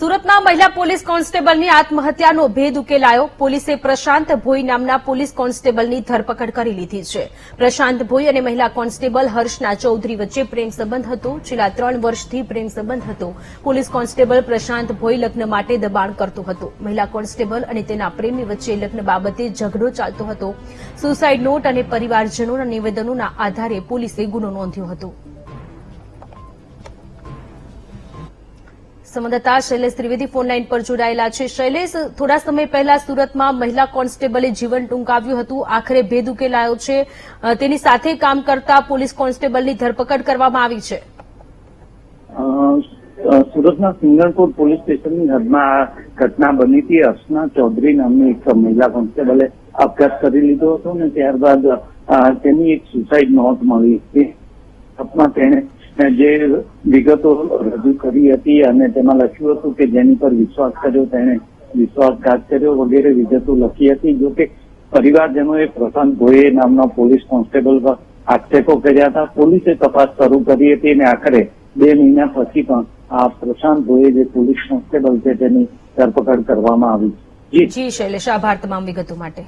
સુરતમાં મહિલા પોલીસ કોન્સ્ટેબલની આત્મહત્યાનો ભેદ ઉકેલાયો। પોલીસે પ્રશાંત ભોઈ નામના પોલીસ કોન્સ્ટેબલની ધરપકડ કરી લીધી છે। પ્રશાંત ભોઈ અને મહિલા કોન્સ્ટેબલ હર્ષના ચૌધરી વચ્ચે પ્રેમ સંબંધ હતો। છેલ્લા 3 વર્ષથી પ્રેમ સંબંધ હતો। પોલીસ કોન્સ્ટેબલ પ્રશાંત ભોઈ લગ્ન માટે દબાણ કરતો હતો। મહિલા કોન્સ્ટેબલ અને તેના પ્રેમી વચ્ચે લગ્ન બાબતે ઝઘડો ચાલતો હતો। સુસાઇડ નોટ અને પરિવારજનોના નિવેદનોના આધારે પોલીસે ગુનો નોંધ્યો હતો। સંવાદદાતા શૈલેષ ત્રિવેદી ફોનલાઈન પર જોડાયેલા છે। શૈલેષ, થોડા સમય પહેલા સુરતમાં મહિલા કોન્સ્ટેબલે જીવન ટૂંકાવ્યું હતું, આખરે ભેદ ઉકેલાયો છે। તેની સાથે કામ કરતા પોલીસ કોન્સ્ટેબલની ધરપકડ કરવામાં આવી છે। સુરતના સિંગણપુર પોલીસ સ્ટેશનની હદમાં આ ઘટના બની હતી। હર્ષના ચૌધરી નામની એક મહિલા કોન્સ્ટેબલે આપઘાત કરી લીધો હતો અને ત્યારબાદ તેની એક સુસાઇડ નોટ મળી હતી। તેણે જે વિગતો રજૂ કરી હતી અને તેમાં લખ્યું હતું કે જેની પર વિશ્વાસ કર્યો તેણે વિશ્વાસઘાત કર્યો વગેરે વિગતો લખી હતી। જો કે પરિવારજનોએ પ્રશાંત ભોઈએ નામના પોલીસ કોન્સ્ટેબલ પર આક્ષેપો કર્યા હતા। પોલીસે તપાસ શરૂ કરી હતી અને આખરે 2 મહિના પછી પણ આ પ્રશાંત ભોઈએ જે પોલીસ કોન્સ્ટેબલ છે તેની ધરપકડ કરવામાં આવી છે। જી શૈલેષ, આભાર તમામ વિગતો માટે।